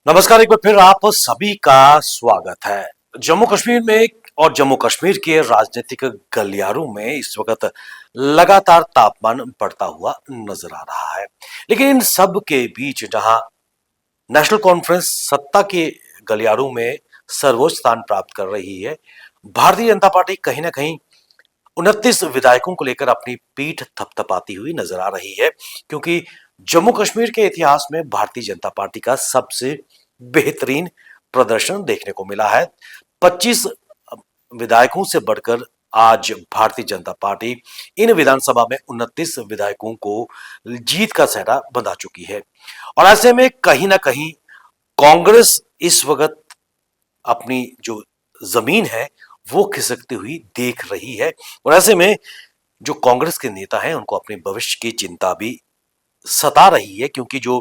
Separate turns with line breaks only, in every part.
नमस्कार, एक बार फिर आप सभी का स्वागत है। जम्मू कश्मीर में और जम्मू कश्मीर के राजनीतिक गलियारों में इस वक्त लगातार तापमान बढ़ता हुआ नजर आ रहा है। लेकिन इन सब के बीच जहां नेशनल कॉन्फ्रेंस सत्ता के गलियारों में सर्वोच्च स्थान प्राप्त कर रही है, भारतीय जनता पार्टी कहीं ना कहीं 29 विधायकों को लेकर अपनी पीठ थपथपाती हुई नजर आ रही है, क्योंकि जम्मू कश्मीर के इतिहास में भारतीय जनता पार्टी का सबसे बेहतरीन प्रदर्शन देखने को मिला है। 25 विधायकों से बढ़कर आज भारतीय जनता पार्टी इन विधानसभा में 29 विधायकों को जीत का सेहरा बंधा चुकी है। और ऐसे में कहीं ना कहीं कांग्रेस इस वक्त अपनी जो जमीन है वो खिसकती हुई देख रही है। और ऐसे में जो कांग्रेस के नेता हैं उनको अपने भविष्य की चिंता भी सता रही है, क्योंकि जो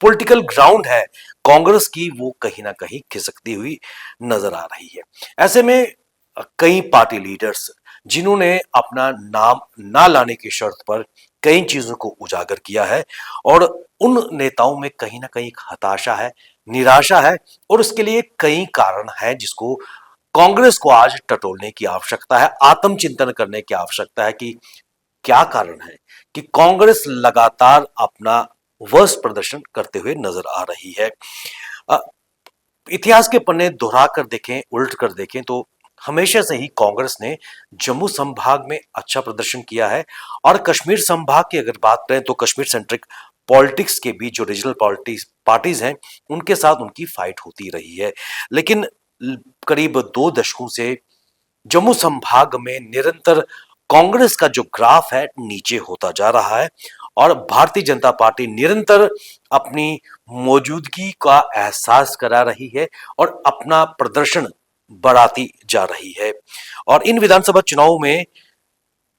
पॉलिटिकल ग्राउंड है कांग्रेस की वो कहीं ना कहीं खिसकती हुई नजर आ रही है। ऐसे में कई पार्टी लीडर्स जिन्होंने अपना नाम ना लाने की शर्त पर कई चीजों को उजागर किया है, और उन नेताओं में कहीं ना कहीं एक हताशा है, निराशा है, और उसके लिए कई कारण है जिसको कांग्रेस को आज टटोलने की आवश्यकता है, आत्मचिंतन करने की आवश्यकता है कि क्या कारण है कि कांग्रेस लगातार अपना वर्स्ट प्रदर्शन करते हुए नजर आ रही है। अ, इतिहास के पन्ने दोहरा कर देखें, उल्ट कर देखें तो हमेशा से ही कांग्रेस ने जम्मू संभाग में अच्छा प्रदर्शन किया है। और कश्मीर संभाग की अगर बात करें तो कश्मीर सेंट्रिक पॉलिटिक्स के बीच जो रीजनल पॉलिटिक्स पार्टीज हैं उनके साथ उनकी फाइट होती रही है। लेकिन करीब 2 दशकों से जम्मू संभाग में निरंतर कांग्रेस का जो ग्राफ है नीचे होता जा रहा है, और भारतीय जनता पार्टी निरंतर अपनी मौजूदगी का एहसास करा रही है और अपना प्रदर्शन बढ़ाती जा रही है। और इन विधानसभा चुनावों में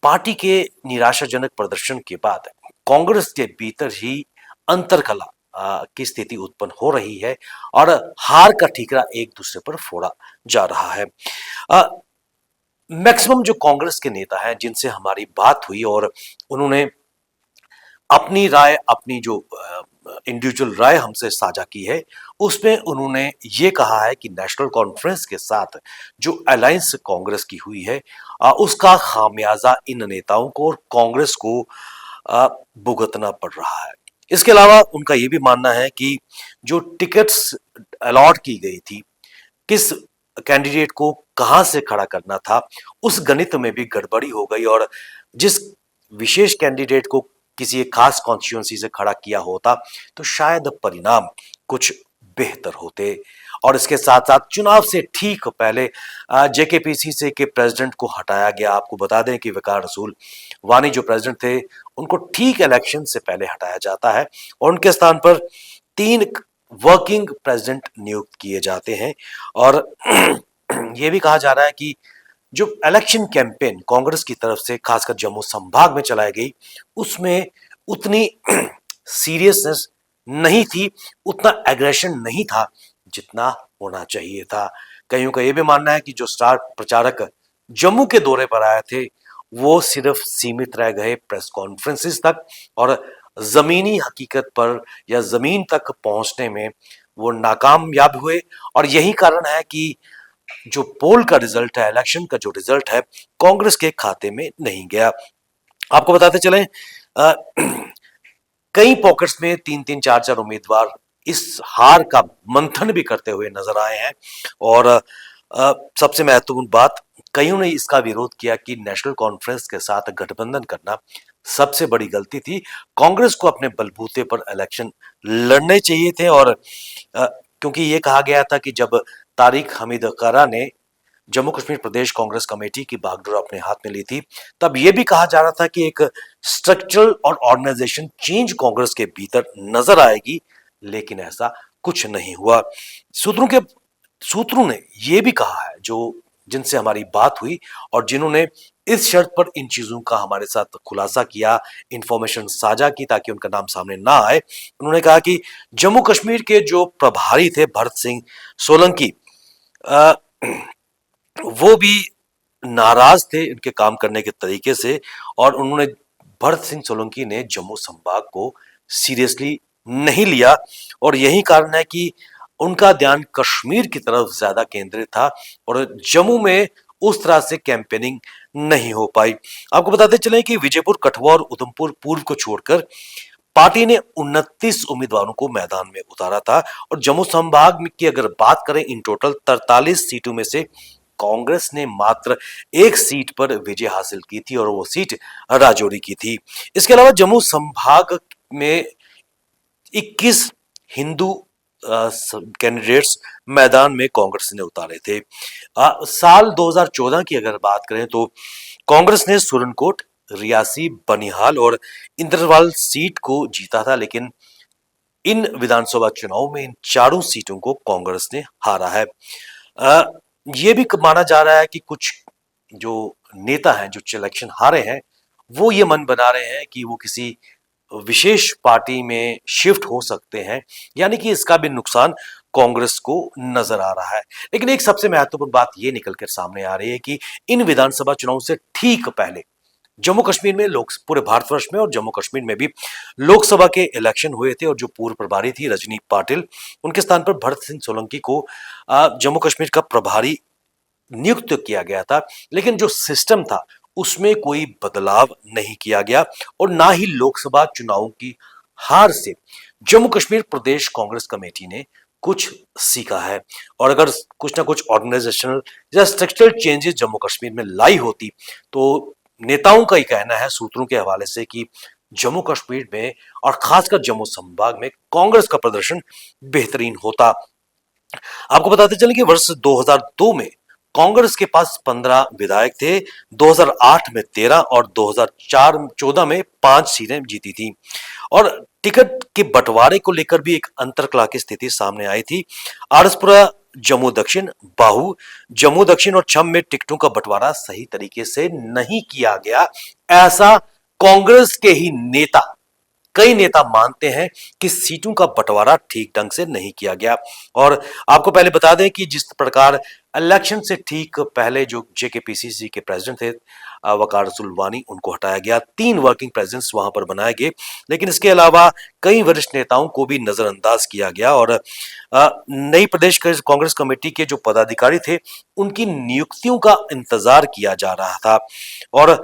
पार्टी के निराशाजनक प्रदर्शन के बाद कांग्रेस के भीतर ही अंतरकला की स्थिति उत्पन्न हो रही है, और हार का ठीकरा एक दूसरे पर फोड़ा जा रहा है। मैक्सिमम जो कांग्रेस के नेता हैं जिनसे हमारी बात हुई और उन्होंने अपनी राय, अपनी जो इंडिविजुअल राय हमसे साझा की है, उसमें उन्होंने ये कहा है कि नेशनल कॉन्फ्रेंस के साथ जो अलायंस कांग्रेस की हुई है उसका खामियाजा इन नेताओं को और कांग्रेस को भुगतना पड़ रहा है। इसके अलावा उनका ये भी मानना है कि जो टिकट्स अलॉट की गई थी, किस कैंडिडेट को कहां से खड़ा करना था, उस गणित में भी गड़बड़ी हो गई, और जिस विशेष कैंडिडेट को किसी एक खास कॉन्स्टिट्यूंसी से खड़ा किया होता तो शायद परिणाम कुछ बेहतर होते। और इसके साथ साथ चुनाव से ठीक पहले जेकेपीसी से के प्रेसिडेंट को हटाया गया। आपको बता दें कि वकार रसूल वानी जो प्रेसिडेंट थे उनको ठीक इलेक्शन से पहले हटाया जाता है, और उनके स्थान पर 3 वर्किंग प्रेसिडेंट नियुक्त किए जाते हैं। और यह भी कहा जा रहा है कि जो इलेक्शन कैंपेन कांग्रेस की तरफ से खासकर जम्मू संभाग में चलाई गई उसमें उतनी सीरियसनेस नहीं थी, उतना एग्रेशन नहीं था जितना होना चाहिए था। कईयों का यह भी मानना है कि जो स्टार प्रचारक जम्मू के दौरे पर आए थे वो सिर्फ सीमित रह गए प्रेस कॉन्फ्रेंसेस तक, और जमीनी हकीकत पर या जमीन तक पहुंचने में वो नाकामयाब हुए। और यही कारण है कि जो पोल का रिजल्ट है, इलेक्शन का जो रिजल्ट है, कांग्रेस के खाते में नहीं गया। आपको बताते चलें कई पॉकेट्स में 3-3, 4-4 उम्मीदवार इस हार का मंथन भी करते हुए नजर आए हैं। और सबसे महत्वपूर्ण बात, कईयों ने इसका विरोध किया कि नेशनल कॉन्फ्रेंस के साथ गठबंधन करना सबसे बड़ी गलती थी। कांग्रेस को अपने बलबूते पर इलेक्शन लड़ने चाहिए थे। और क्योंकि ये कहा गया था कि जब तारिक हमीद कारा ने जम्मू कश्मीर प्रदेश कांग्रेस कमेटी की बागडोर अपने हाथ में ली थी, तब यह भी कहा जा रहा था कि एक स्ट्रक्चरल और ऑर्गेनाइजेशन चेंज कांग्रेस के भीतर नजर आएगी, लेकिन ऐसा कुछ नहीं हुआ। सूत्रों ने यह भी कहा है, जो जिनसे हमारी बात हुई और जिन्होंने इस शर्त पर इन चीजों का हमारे साथ खुलासा किया, इंफॉर्मेशन साझा की ताकि उनका नाम सामने ना आए, उन्होंने कहा कि जम्मू कश्मीर के जो प्रभारी थे भरत सिंह सोलंकी, वो भी नाराज थे इनके काम करने के तरीके से, और उन्होंने भरत सिंह सोलंकी ने जम्मू संभाग को सीरियसली नहीं लिया। और यही कारण है कि उनका ध्यान कश्मीर की तरफ ज्यादा केंद्रित था और जम्मू में उस तरह से कैंपेनिंग नहीं हो पाई। आपको बताते चले कि विजयपुर, कठुआ और उधमपुर पूर्व को छोड़कर पार्टी ने 29 उम्मीदवारों को मैदान में उतारा था और जम्मू संभाग में की अगर बात करें इन टोटल 43 सीटों में से कांग्रेस ने मात्र एक सीट पर विजय हासिल की थी और वो सीट राजौरी की थी। इसके अलावा जम्मू संभाग में 21 हिंदू कैंडिडेट्स मैदान में कांग्रेस ने उतारे थे। साल 2014 की अगर बात करें तो कांग्रेस ने सुरनकोट, रियासी, बनिहाल और इंद्रवाल सीट को जीता था, लेकिन इन विधानसभा चुनाव में इन चारों सीटों को कांग्रेस ने हारा है। ये भी माना जा रहा है कि कुछ जो नेता हैं जो इलेक्शन हारे हैं वो ये मन बना रहे हैं कि वो किसी विशेष पार्टी में शिफ्ट हो सकते हैं, यानी कि इसका भी नुकसान कांग्रेस को नजर आ रहा है। लेकिन एक सबसे महत्वपूर्ण बात ये निकल कर सामने आ रही है कि इन विधानसभा चुनाव से ठीक पहले जम्मू कश्मीर में लोग पूरे भारतवर्ष में और जम्मू कश्मीर में भी लोकसभा के इलेक्शन हुए थे और जो पूर्व प्रभारी थी रजनी पाटिल, उनके स्थान पर भरत सिंह सोलंकी को जम्मू कश्मीर का प्रभारी नियुक्त किया गया था। लेकिन जो सिस्टम था उसमें कोई बदलाव नहीं किया गया और ना ही लोकसभा चुनावों की हार से जम्मू कश्मीर प्रदेश कांग्रेस कमेटी ने कुछ सीखा है। और अगर कुछ ना कुछ ऑर्गेनाइजेशनल या स्ट्रक्चरल चेंजेस जम्मू कश्मीर में लाई होती तो नेताओं का ही कहना है सूत्रों के हवाले से कि जम्मू कश्मीर में और खासकर जम्मू संभाग में कांग्रेस का प्रदर्शन बेहतरीन होता। आपको बताते चले कि वर्ष 2002 में कांग्रेस के पास 15 विधायक थे, 2008 में 13 और 2014 में 5 सीटें जीती थी। और टिकट के बंटवारे को लेकर भी एक अंतरकलह की स्थिति सामने आई थी। आरसपुरा, जम्मू दक्षिण, बाहू, जम्मू दक्षिण और छम में टिकटों का बंटवारा सही तरीके से नहीं किया गया, ऐसा कांग्रेस के ही कई नेता मानते हैं कि सीटों का बंटवारा ठीक ढंग से नहीं किया गया। और आपको पहले बता दें कि जिस प्रकार इलेक्शन से ठीक पहले जो जेकेपीसीसी के प्रेसिडेंट थे वकार रसूल वानी, उनको हटाया गया, 3 वर्किंग प्रेसिडेंट्स वहां पर बनाए गए, लेकिन इसके अलावा कई वरिष्ठ नेताओं को भी नजरअंदाज किया गया और नई प्रदेश कांग्रेस कमेटी के जो पदाधिकारी थे उनकी नियुक्तियों का इंतजार किया जा रहा था। और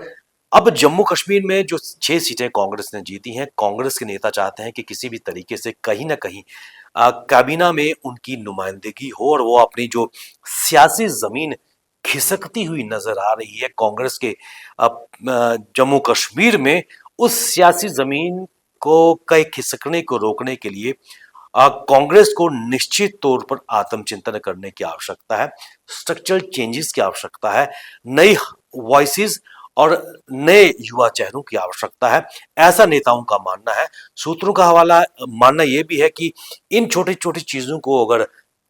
अब जम्मू कश्मीर में जो 6 सीटें कांग्रेस ने जीती हैं, कांग्रेस के नेता चाहते हैं कि किसी भी तरीके से कहीं ना कहीं काबीना में उनकी नुमाइंदगी हो और वो अपनी जो सियासी जमीन खिसकती हुई नजर आ रही है कांग्रेस के जम्मू कश्मीर में, उस सियासी जमीन को कई खिसकने को रोकने के लिए कांग्रेस को निश्चित तौर पर आत्मचिंतन करने की आवश्यकता है, स्ट्रक्चरल चेंजेस की आवश्यकता है, नई वॉइसेस और नए युवा चेहरों की आवश्यकता है, ऐसा नेताओं का मानना है। सूत्रों का हवाला मानना यह भी है कि इन छोटी छोटी चीजों को अगर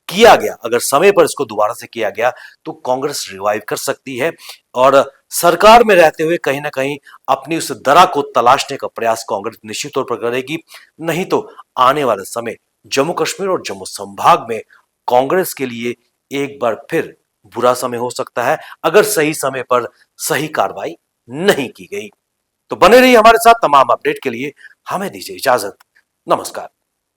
किया गया, अगर समय पर इसको दोबारा से किया गया तो कांग्रेस रिवाइव कर सकती है और सरकार में रहते हुए कहीं ना कहीं अपनी उस दरा को तलाशने का प्रयास कांग्रेस निश्चित तौर पर करेगी। नहीं तो आने वाले समय जम्मू कश्मीर और जम्मू संभाग में कांग्रेस के लिए एक बार फिर बुरा समय हो सकता है अगर सही समय पर सही कार्रवाई नहीं की गई। तो बने रहिए हमारे साथ, तमाम अपडेट के लिए हमें दीजिए इजाजत। नमस्कार।